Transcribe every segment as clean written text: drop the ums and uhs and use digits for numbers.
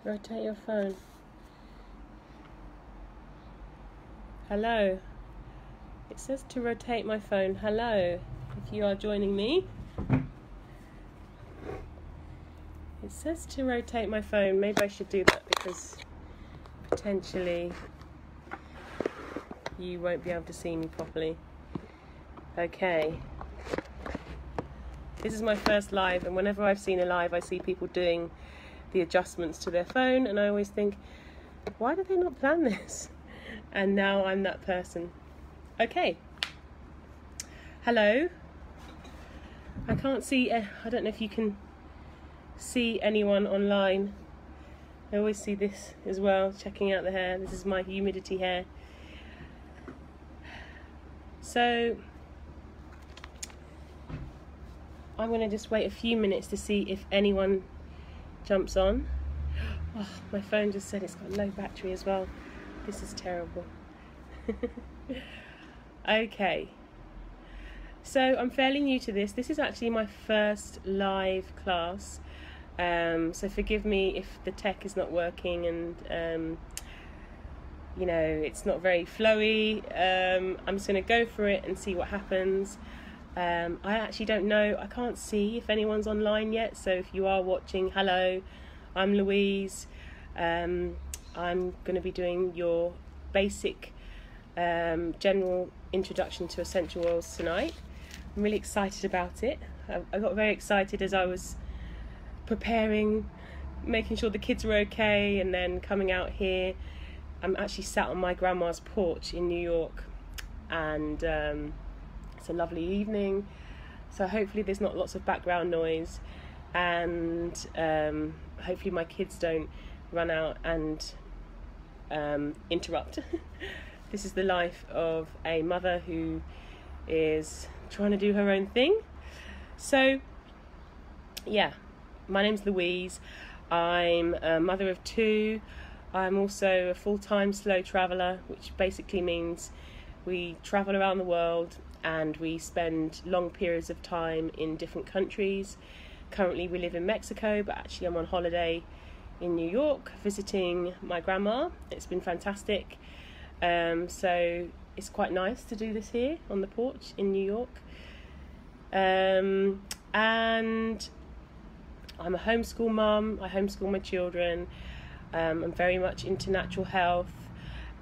Rotate your phone. Hello. It says to rotate my phone. Hello. If you are joining me. It says to rotate my phone. Maybe I should do that because potentially you won't be able to see me properly. Okay. This is my first live, and whenever I've seen a live, I see people doing the adjustments to their phone, and I always think, why did they not plan this? And now I'm that person. Okay. Hello. I can't see, I don't know if you can see anyone online. I always see this as well, checking out the hair. This is my humidity hair. So I'm going to just wait a few minutes to see if anyone jumps on. Oh, my phone just said it's got low battery as well. This is terrible. Okay. So I'm fairly new to this. This is actually my first live class. So forgive me if the tech is not working and you know, it's not very flowy. I'm just going to go for it and see what happens. I actually don't know. I can't see if anyone's online yet. So if you are watching, hello, I'm Louise. I'm going to be doing your basic general introduction to essential oils tonight. I'm really excited about it. I got very excited as I was preparing, making sure the kids were okay, and then coming out here. I'm actually sat on my grandma's porch in New York, and it's a lovely evening, so hopefully there's not lots of background noise, and hopefully my kids don't run out and interrupt. This is the life of a mother who is trying to do her own thing. So yeah, my name's Louise. I'm a mother of two. I'm also a full-time slow traveller, which basically means we travel around the world and we spend long periods of time in different countries. Currently we live in Mexico, but actually I'm on holiday in New York visiting my grandma. It's been fantastic. So it's quite nice to do this here on the porch in New York. And I'm a homeschool mum. I homeschool my children. I'm very much into natural health,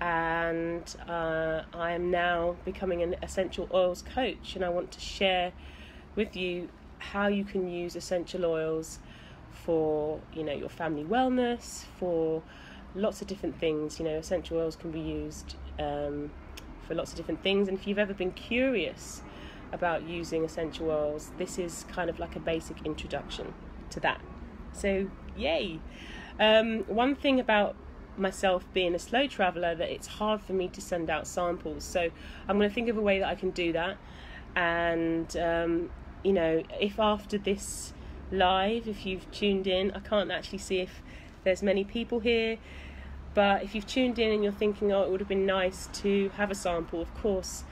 and I am now becoming an essential oils coach, and I want to share with you how you can use essential oils for, you know, your family wellness, for lots of different things. You know, essential oils can be used for lots of different things, and if you've ever been curious about using essential oils, this is kind of like a basic introduction to that. So yay. One thing about myself being a slow traveller, that it's hard for me to send out samples, so I'm going to think of a way that I can do that. And you know, if after this live, if you've tuned in, I can't actually see if there's many people here, but if you've tuned in and you're thinking, oh, it would have been nice to have a sample, of course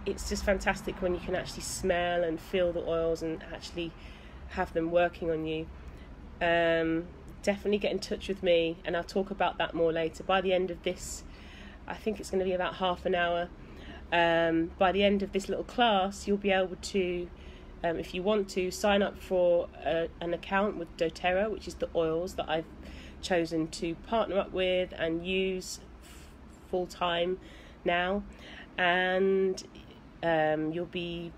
it's just fantastic when you can actually smell and feel the oils and actually have them working on you. Definitely get in touch with me, and I'll talk about that more later. By the end of this, I think it's going to be about half an hour. By the end of this little class, you'll be able to, if you want to, sign up for an account with doTERRA, which is the oils that I've chosen to partner up with and use full-time now. And you'll be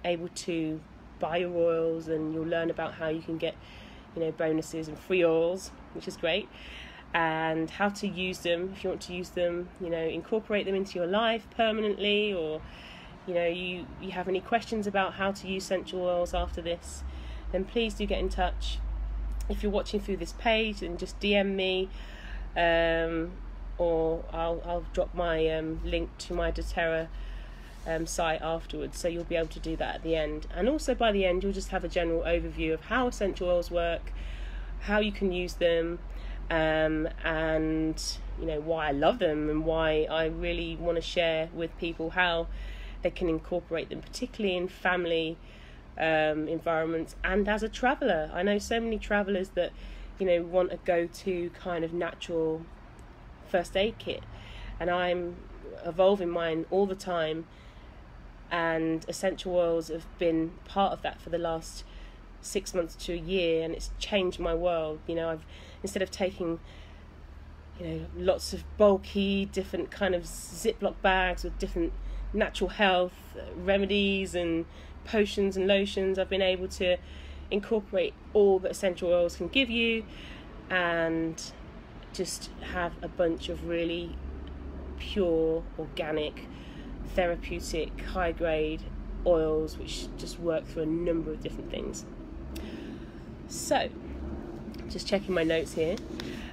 able to buy your oils, and you'll learn about how you can get, you know, bonuses and free oils, which is great, and how to use them if you want to use them, you know, incorporate them into your life permanently, or, you know, you have any questions about how to use essential oils after this, then please do get in touch. If you're watching through this page, then just DM me, or I'll drop my link to my doTERRA site afterwards, so you'll be able to do that at the end. And also by the end, you'll just have a general overview of how essential oils work, how you can use them, and you know, why I love them and why I really want to share with people how they can incorporate them, particularly in family environments and as a traveller. I know so many travellers that want a go-to kind of natural first aid kit, and I'm evolving mine all the time, and essential oils have been part of that for the last 6 months to a year, and it's changed my world. I've, instead of taking lots of bulky different kind of Ziploc bags with different natural health remedies and potions and lotions, I've been able to incorporate all that essential oils can give you, and just have a bunch of really pure, organic, therapeutic, high grade oils which just work through a number of different things. So, just checking my notes here.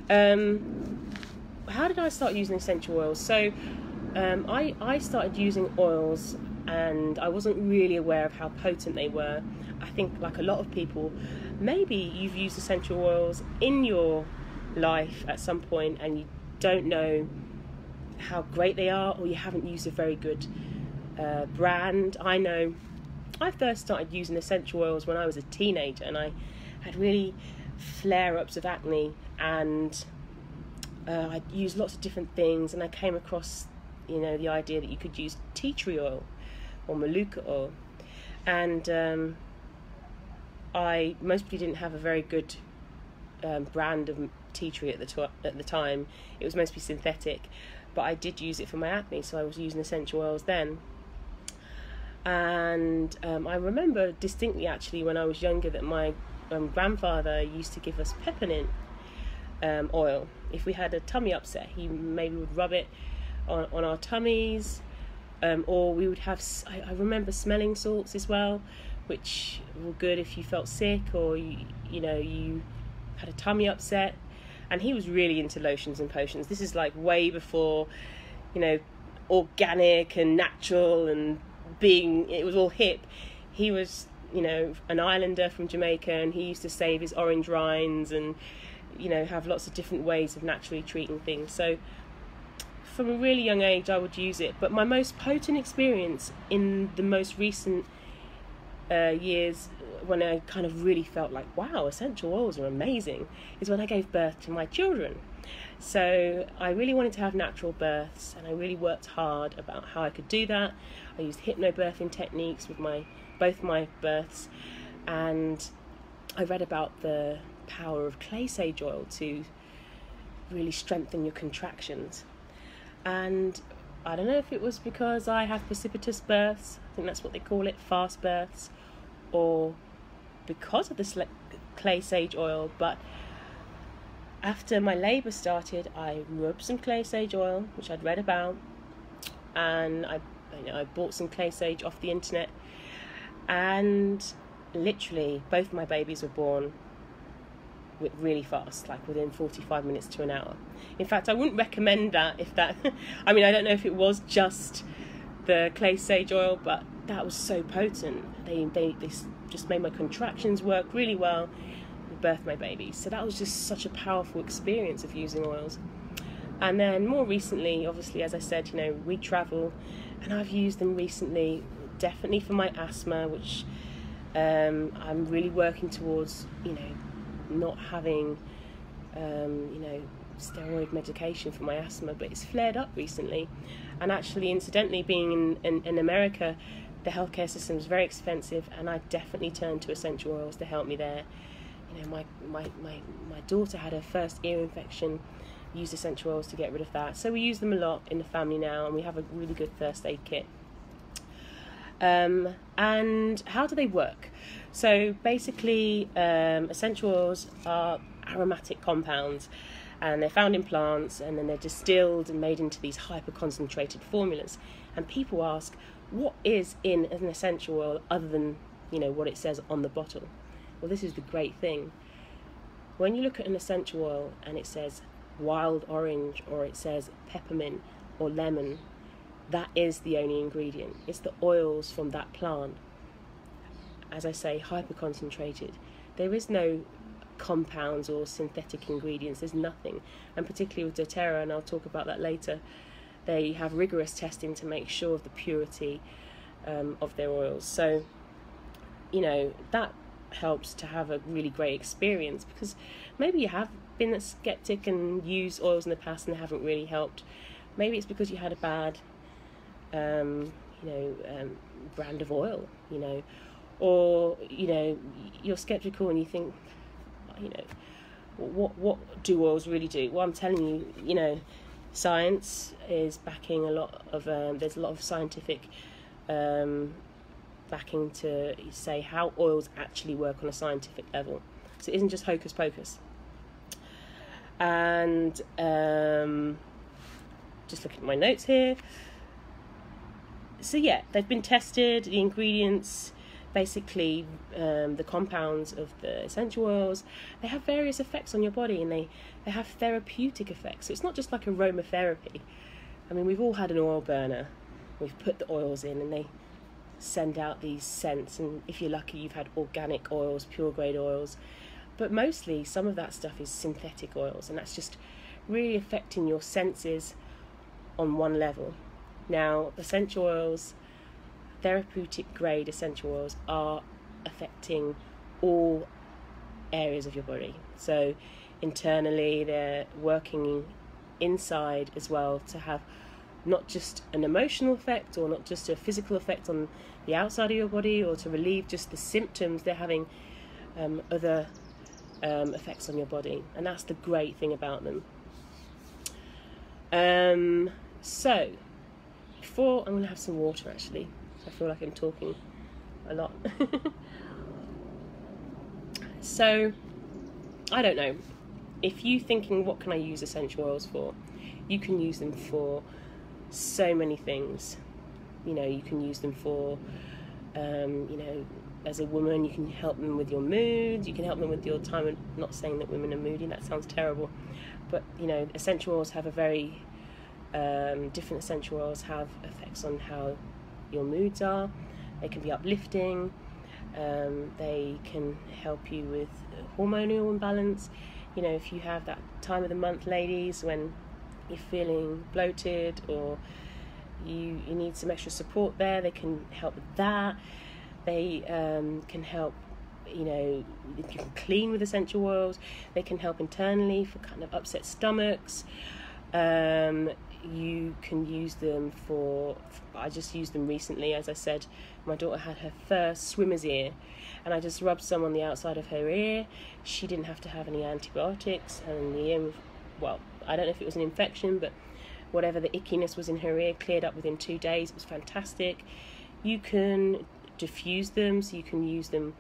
How did I start using essential oils? So I started using oils, and I wasn't really aware of how potent they were. I think, like a lot of people, maybe you've used essential oils in your life at some point and you don't know how great they are, or you haven't used a very good brand. I know I first started using essential oils when I was a teenager, and I had really flare-ups of acne, and I used lots of different things, and I came across the idea that you could use tea tree oil or manuka oil, and I mostly didn't have a very good brand of tea tree at the time. It was mostly synthetic, but I did use it for my acne, so I was using essential oils then. And I remember distinctly, actually, when I was younger, that my grandfather used to give us peppermint oil. If we had a tummy upset, he maybe would rub it on our tummies, or we would have, I remember smelling salts as well, which were good if you felt sick, or you had a tummy upset. And he was really into lotions and potions. This is like way before organic and natural and it was all hip. He was an islander from Jamaica, and he used to save his orange rinds and have lots of different ways of naturally treating things. So from a really young age I would use it. But my most potent experience in the most recent years, when I kind of really felt like, wow, essential oils are amazing, is when I gave birth to my children. So I really wanted to have natural births, and I really worked hard about how I could do that. I used hypnobirthing techniques with both my births, and I read about the power of clay sage oil to really strengthen your contractions. And I don't know if it was because I have precipitous births, I think that's what they call it, fast births, or because of the clay sage oil, but after my labour started, I rubbed some clay sage oil, which I'd read about, and I bought some clay sage off the internet, and literally both my babies were born really fast, like within 45 minutes to an hour. In fact, I wouldn't recommend that I don't know if it was just the clay sage oil, but that was so potent. They just made my contractions work really well and birthed my babies. So that was just such a powerful experience of using oils. And then more recently, obviously, as I said, we travel, and I've used them recently, definitely for my asthma, which I'm really working towards, not having, steroid medication for my asthma, but it's flared up recently. And actually, incidentally, being in America, the healthcare system is very expensive, and I definitely turned to essential oils to help me there. My daughter had her first ear infection, used essential oils to get rid of that. So we use them a lot in the family now, and we have a really good first aid kit. And how do they work? So basically, essential oils are aromatic compounds, and they're found in plants, and then they're distilled and made into these hyper concentrated formulas. And people ask, what is in an essential oil other than what it says on the bottle? Well, this is the great thing. When you look at an essential oil and it says wild orange, or it says peppermint or lemon, that is the only ingredient. It's the oils from that plant. As I say, hyper concentrated. There is no compounds or synthetic ingredients. There's nothing. And particularly with doTERRA, and I'll talk about that later, they have rigorous testing to make sure of the purity of their oils. So that helps to have a really great experience, because maybe you have been a skeptic and used oils in the past and they haven't really helped. Maybe it's because you had a bad brand of oil, or you're skeptical and you think, what do oils really do? Well, I'm telling you, science is backing a lot of there's a lot of scientific backing to say how oils actually work on a scientific level. So it isn't just hocus pocus. And just looking at my notes here. So yeah, they've been tested, the ingredients, basically the compounds of the essential oils, they have various effects on your body, and they have therapeutic effects. So it's not just like aromatherapy. I mean, we've all had an oil burner. We've put the oils in and they send out these scents, and if you're lucky you've had organic oils, pure grade oils, but mostly some of that stuff is synthetic oils, and that's just really affecting your senses on one level. Now, essential oils, therapeutic grade essential oils, are affecting all areas of your body. So internally they're working inside as well to have not just an emotional effect or not just a physical effect on the outside of your body, or to relieve just the symptoms. They're having other effects on your body, and that's the great thing about them. So before, I'm going to have some water actually. I feel like I'm talking a lot. So I don't know, if you're thinking what can I use essential oils for, you can use them for so many things. You can use them for as a woman, you can help them with your mood, you can help them with your time. I'm not saying that women are moody, that sounds terrible, but essential oils have a very different essential oils have effects on how your moods are. They can be uplifting, they can help you with hormonal imbalance. If you have that time of the month, ladies, when you're feeling bloated or you need some extra support there, they can help with that. They can help, you can clean with essential oils. They can help internally for kind of upset stomachs. You can use them I just used them recently. As I said, my daughter had her first swimmer's ear, and I just rubbed some on the outside of her ear. She didn't have to have any antibiotics, and the ear, well, I don't know if it was an infection, but whatever the ickiness was in her ear cleared up within 2 days. It was fantastic. You can diffuse them, so you can use them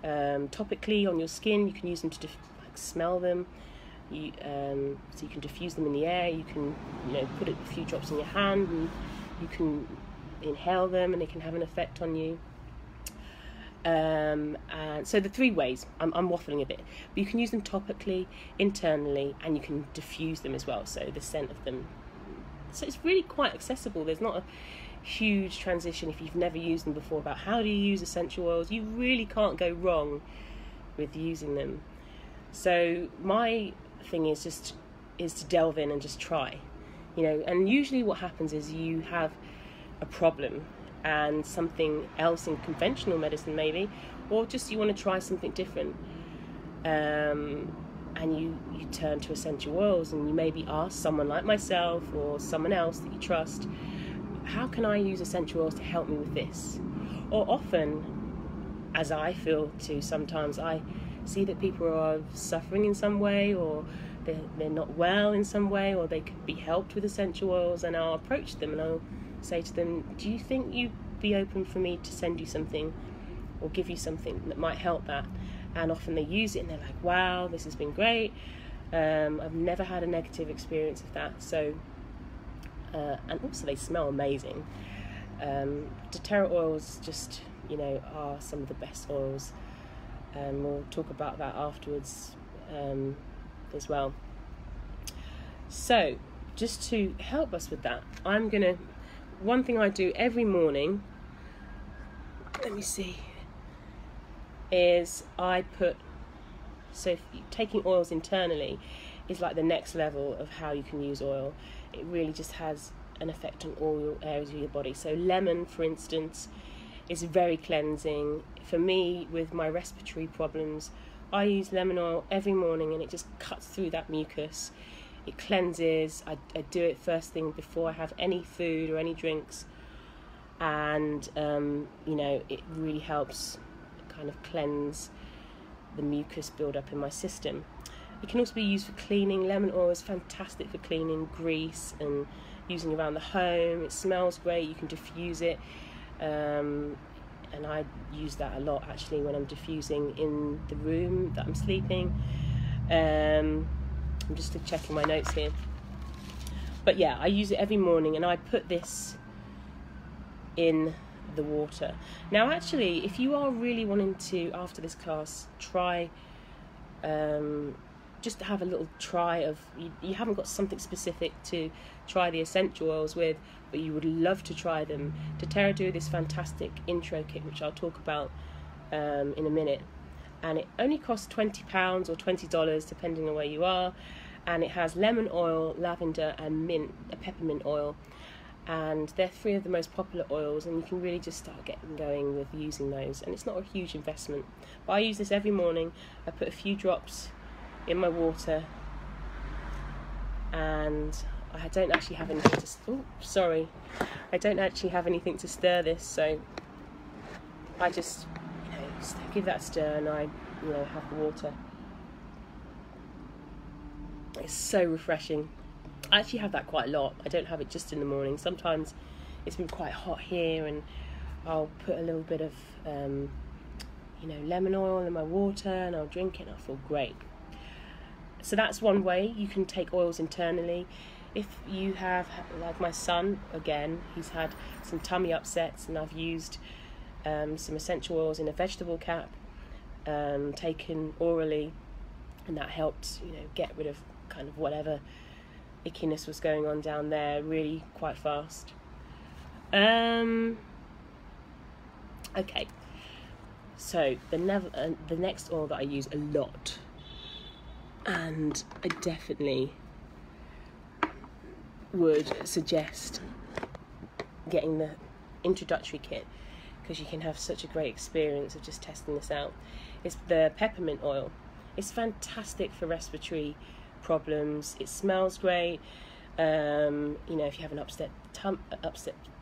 topically on your skin. You can use them to smell them. So you can diffuse them in the air. You can put a few drops in your hand, and you can inhale them, and they can have an effect on you. And so the 3 ways, I'm waffling a bit, but you can use them topically, internally, and you can diffuse them as well, so the scent of them. So it's really quite accessible. There's not a huge transition if you've never used them before about how do you use essential oils. You really can't go wrong with using them. So my thing is to delve in and just try, and usually what happens is you have a problem and something else in conventional medicine maybe, or just you want to try something different, and you turn to essential oils, and you maybe ask someone like myself or someone else that you trust, how can I use essential oils to help me with this? Or often, as I feel too, sometimes I see that people are suffering in some way, or they're not well in some way, or they could be helped with essential oils, and I'll approach them and I'll say to them, do you think you'd be open for me to send you something or give you something that might help that? And often they use it and they're like, wow, this has been great. I've never had a negative experience of that. So and also they smell amazing. doTERRA oils just are some of the best oils, and we'll talk about that afterwards as well. So just to help us with that, one thing I do every morning, is taking oils internally is like the next level of how you can use oil. It really just has an effect on all your areas of your body. So lemon, for instance, is very cleansing for me, with my respiratory problems, I use lemon oil every morning, and it just cuts through that mucus. It cleanses. I do it first thing before I have any food or any drinks, and it really helps kind of cleanse the mucus build up in my system. It can also be used for cleaning. Lemon oil is fantastic for cleaning grease and using around the home. It smells great. You can diffuse it, and I use that a lot actually when I'm diffusing in the room that I'm sleeping. I'm just checking my notes here, but yeah, I use it every morning, and I put this in the water. Now actually, if you are really wanting to, after this class, try just to have a little try of, you haven't got something specific to try the essential oils with, but you would love to try them, doTERRA do this fantastic intro kit, which I'll talk about in a minute, and it only costs £20 or $20 depending on where you are, and it has lemon oil, lavender and mint, a peppermint oil, and they're 3 of the most popular oils, and you can really just start getting going with using those, and it's not a huge investment. But I use this every morning. I put a few drops in my water, and I don't actually have anything to I don't actually have anything to stir this, so I just give that a stir, and I have the water. It's so refreshing. I actually have that quite a lot. I don't have it just in the morning. Sometimes it's been quite hot here, and I'll put a little bit of lemon oil in my water, and I'll drink it, and I feel great. So that's one way you can take oils internally. If you have, like my son, again, he's had some tummy upsets, and I've used some essential oils in a vegetable cap, taken orally, and that helped get rid of kind of whatever ickiness was going on down there really quite fast. Okay, so the next oil that I use a lot, and I definitely would suggest getting the introductory kit, because you can have such a great experience of just testing this out, is the peppermint oil. It's fantastic for respiratory problems. It smells great. If you have an upset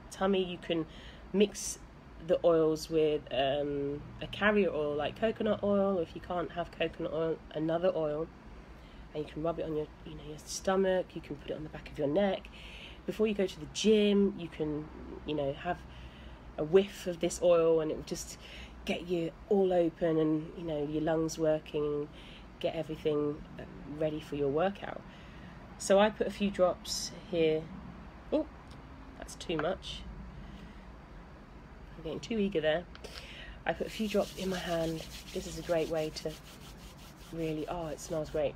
tummy, you can mix the oils with a carrier oil like coconut oil. If you can't have coconut oil, another oil, and you can rub it on your your stomach. You can put it on the back of your neck. Before you go to the gym, you can have a whiff of this oil, and it will just get you all open, and your lungs working, get everything ready for your workout. So I put a few drops here. Oh, that's too much. I'm getting too eager there. I put a few drops in my hand. This is a great way to really, it smells great.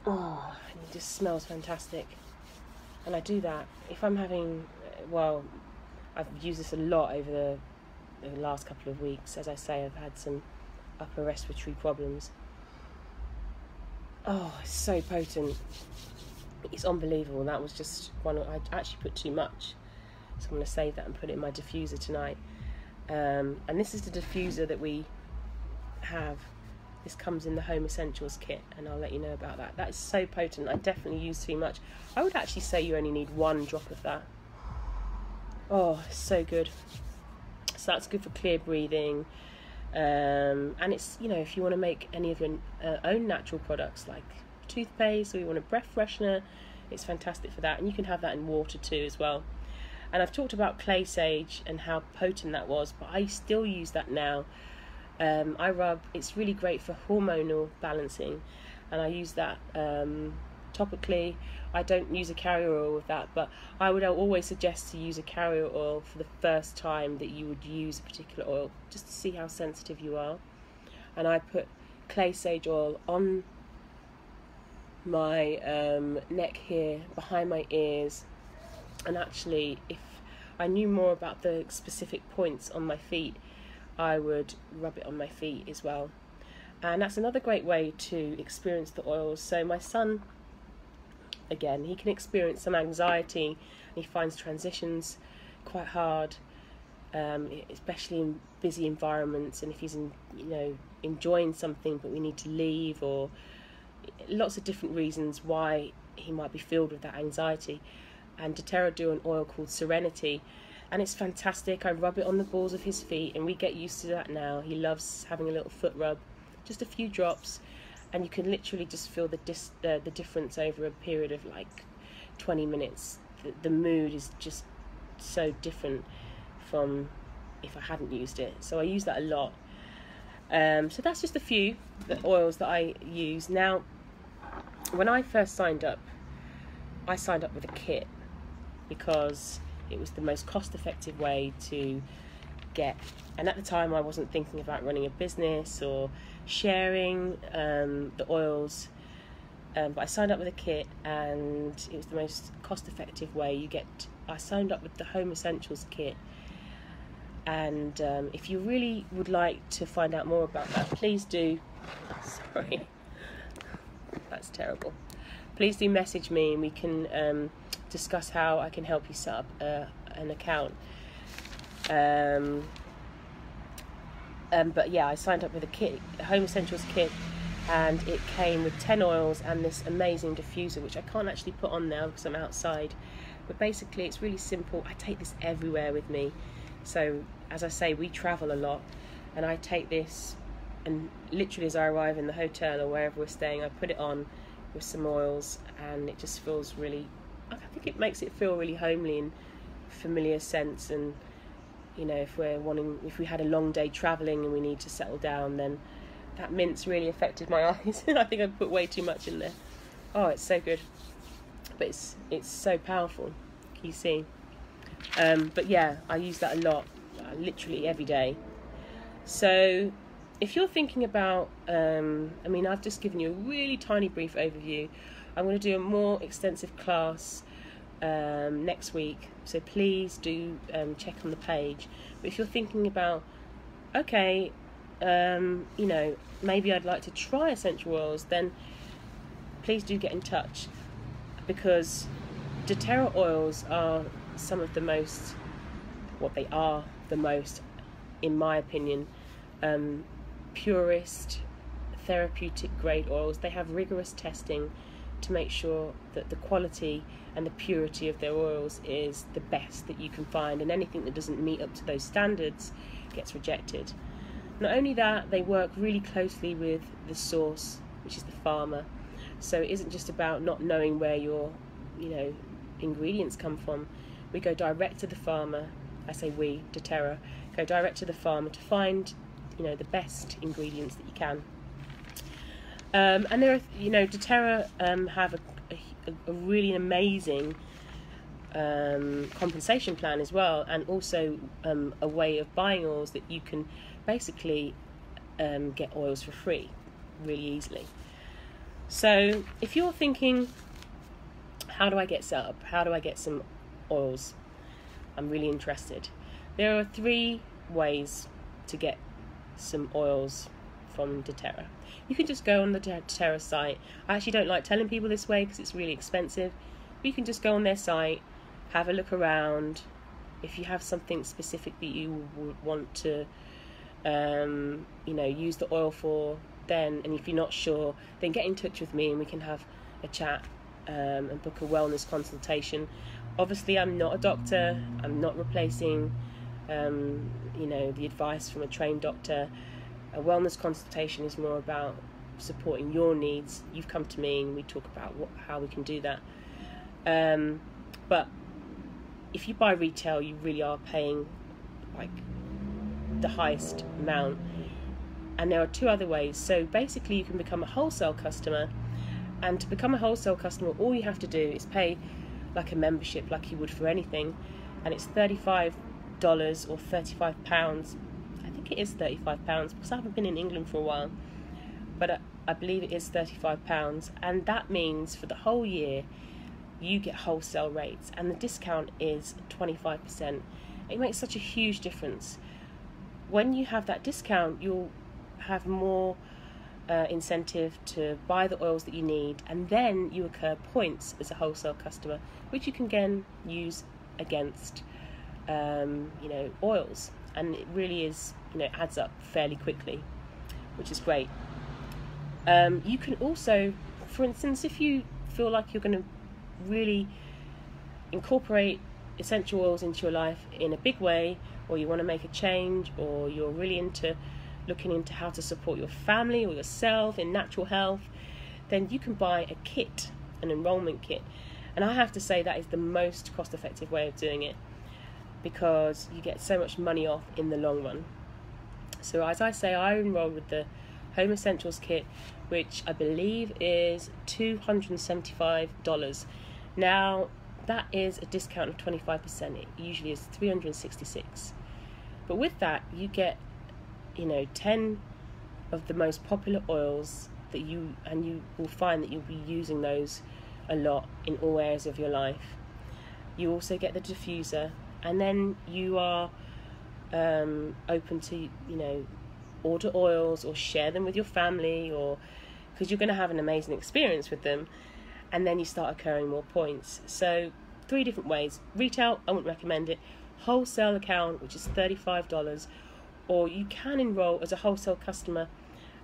Oh, and it just smells fantastic. And I do that if I'm having, I've used this a lot over the last couple of weeks. As I say, I've had some upper respiratory problems. Oh, it's so potent. It's unbelievable. That was just one. I actually put too much, so I'm going to save that and put it in my diffuser tonight. And this is the diffuser that we have. This comes in the Home Essentials kit, and I'll let you know about that. That is so potent. I definitely use too much. I would actually say you only need 1 drop of that. Oh, it's so good. So that's good for clear breathing. And it's, if you want to make any of your own natural products like toothpaste, or you want a breath freshener, it's fantastic for that. And you can have that in water too as well. And I've talked about clay sage and how potent that was, but I still use that now. I rub, it's really great for hormonal balancing, and I use that topically. I don't use a carrier oil with that, but I would always suggest to use a carrier oil for the first time that you would use a particular oil, just to see how sensitive you are. And I put clay sage oil on my neck here, behind my ears, and actually if I knew more about the specific points on my feet, I would rub it on my feet as well. And that's another great way to experience the oils. So my son, he can experience some anxiety, and he finds transitions quite hard. especially in busy environments, and if he's enjoying something but we need to leave, or lots of different reasons why he might be filled with that anxiety. And doTERRA do an oil called Serenity, and it's fantastic. I rub it on the balls of his feet, and we get used to that now. He loves having a little foot rub, just a few drops, and you can literally just feel the difference over a period of like 20 minutes. The mood is just so different from if I hadn't used it. So I use that a lot. So that's just a few oils that I use. Now, when I first signed up, I signed up with a kit because it was the most cost-effective way to get. And at the time, I wasn't thinking about running a business or sharing the oils. But I signed up with a kit, and it was the most cost-effective way. I signed up with the Home Essentials kit. And if you really would like to find out more about that, please do. Sorry, that's terrible. Please do message me, and we can discuss how I can help you set up an account. But yeah, I signed up with a kit, a Home Essentials kit, and it came with 10 oils and this amazing diffuser, which I can't actually put on now because I'm outside. But basically, it's really simple. I take this everywhere with me. So, as I say, we travel a lot, and I take this, and literally as I arrive in the hotel or wherever we're staying, I put it on with some oils, and it just feels really, I think it makes it feel really homely and familiar sense. And if we had a long day traveling and we need to settle down, then that mint's really affected my eyes. I think I put way too much in there. Oh, it's so good, but it's so powerful. Can you see? But yeah, I use that a lot, literally every day. So if you're thinking about, I've just given you a really tiny brief overview. I'm going to do a more extensive class next week, so please do check on the page. But if you're thinking about, okay, maybe I'd like to try essential oils, then please do get in touch, because doTERRA oils are some of the most, in my opinion, purest therapeutic grade oils. They have rigorous testing to make sure that the quality and the purity of their oils is the best that you can find, and anything that doesn't meet up to those standards gets rejected. Not only that, they work really closely with the source, which is the farmer. So it isn't just about not knowing where your ingredients come from. We go direct to the farmer. I say we, doTERRA, go direct to the farmer to find the best ingredients that you can. And there are, doTERRA have a really amazing compensation plan as well, and also a way of buying oils that you can basically get oils for free really easily. So if you're thinking, how do I get set up? How do I get some oils? I'm really interested. There are 3 ways to get some oils from doTERRA. You can just go on the doTERRA site. I actually don't like telling people this way because it's really expensive. But you can just go on their site, have a look around. If you have something specific that you would want to use the oil for, then, and if you're not sure, then get in touch with me and we can have a chat and book a wellness consultation. Obviously, I'm not a doctor. I'm not replacing the advice from a trained doctor. A wellness consultation is more about supporting your needs. You've come to me and we talk about how we can do that. But if you buy retail, you really are paying like the highest amount. And there are 2 other ways. So basically, you can become a wholesale customer, and to become a wholesale customer, all you have to do is pay like a membership, like you would for anything, and it's $35 or £35. I think it is £35 because I haven't been in England for a while, but I believe it is £35, and that means for the whole year you get wholesale rates, and the discount is 25%. It makes such a huge difference. When you have that discount, you'll have more incentive to buy the oils that you need, and then you accrue points as a wholesale customer, which you can again use against oils, and it really is, adds up fairly quickly, which is great. You can also, for instance, if you feel like you're going to really incorporate essential oils into your life in a big way, or you want to make a change, or you're really looking into how to support your family or yourself in natural health, then you can buy a kit, an enrollment kit. And I have to say that is the most cost-effective way of doing it, because you get so much money off in the long run. So as I say, I enrolled with the Home Essentials kit, which I believe is $275. Now, that is a discount of 25%. It usually is $366. But with that, you get, 10 of the most popular oils that you will find that you'll be using those a lot in all areas of your life. You also get the diffuser, and then you are open to, order oils or share them with your family, or because you're going to have an amazing experience with them, and then you start accruing more points. So 3 different ways. Retail, I wouldn't recommend it. Wholesale account, which is $35, or you can enroll as a wholesale customer,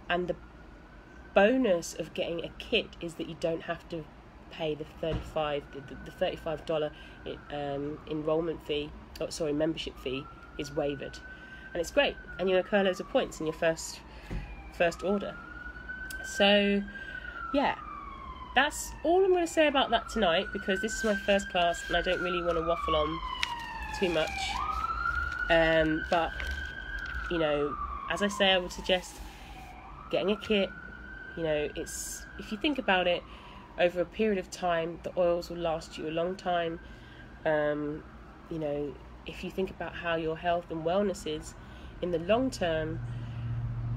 and the bonus of getting a kit is that you don't have to pay the $35 membership fee is waived, and it's great, and you accrue loads of points in your first order. So yeah, that's all I'm going to say about that tonight, because this is my first class and I don't really want to waffle on too much, but as I say, I would suggest getting a kit. It's, if you think about it, over a period of time, the oils will last you a long time. If you think about how your health and wellness is in the long term,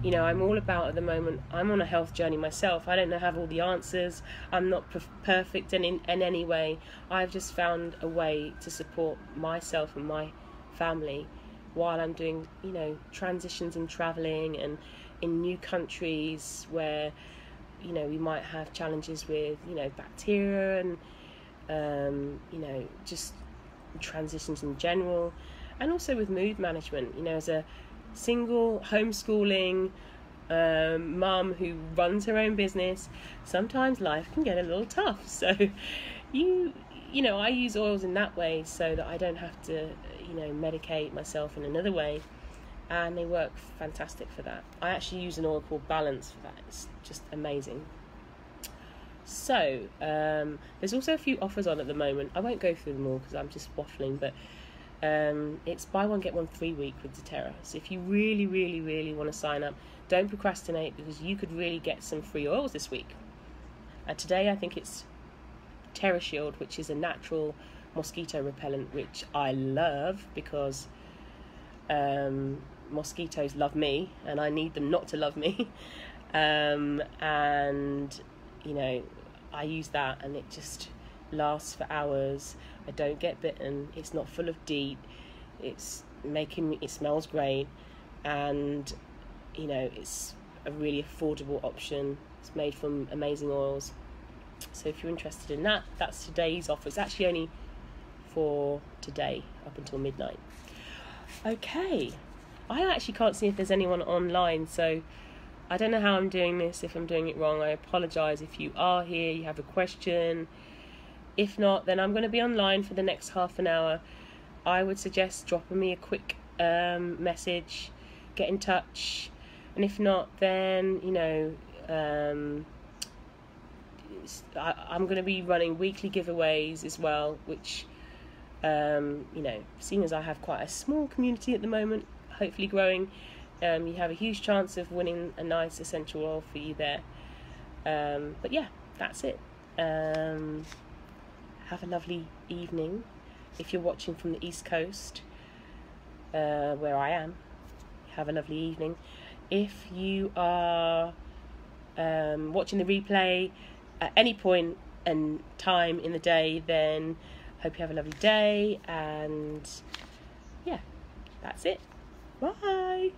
I'm all about, at the moment, I'm on a health journey myself. I don't have all the answers. I'm not perfect in any way. I've just found a way to support myself and my family while I'm doing, transitions and traveling, and in new countries where, we might have challenges with, bacteria and, just transitions in general, and also with mood management. As a single homeschooling mum who runs her own business, sometimes life can get a little tough. So I use oils in that way so that I don't have to medicate myself in another way, and they work fantastic for that. I actually use an oil called Balance for that. It's just amazing. So there's also a few offers on at the moment. I won't go through them all because I'm just waffling, but it's buy one get one free week with doTERRA. So if you really, really, really want to sign up, don't procrastinate, because you could really get some free oils this week. Today I think it's Terra Shield, which is a natural mosquito repellent, which I love because mosquitoes love me and I need them not to love me. And I use that and it just lasts for hours. I don't get bitten. It's not full of DEET. It smells great, and it's a really affordable option. It's made from amazing oils. So if you're interested in that, that's today's offer. It's actually only for today up until midnight. Okay, I actually can't see if there's anyone online, so I don't know how I'm doing this. If I'm doing it wrong, I apologise. If you are here, you have a question. If not, then I'm going to be online for the next half an hour. I would suggest dropping me a quick message, get in touch, and if not, then I'm going to be running weekly giveaways as well, which seeing as I have quite a small community at the moment, hopefully growing, you have a huge chance of winning a nice essential oil for you there. But yeah, that's it. Have a lovely evening if you're watching from the East Coast, where I am. Have a lovely evening. If you are watching the replay at any point and time in the day, then hope you have a lovely day, and yeah, that's it. Bye.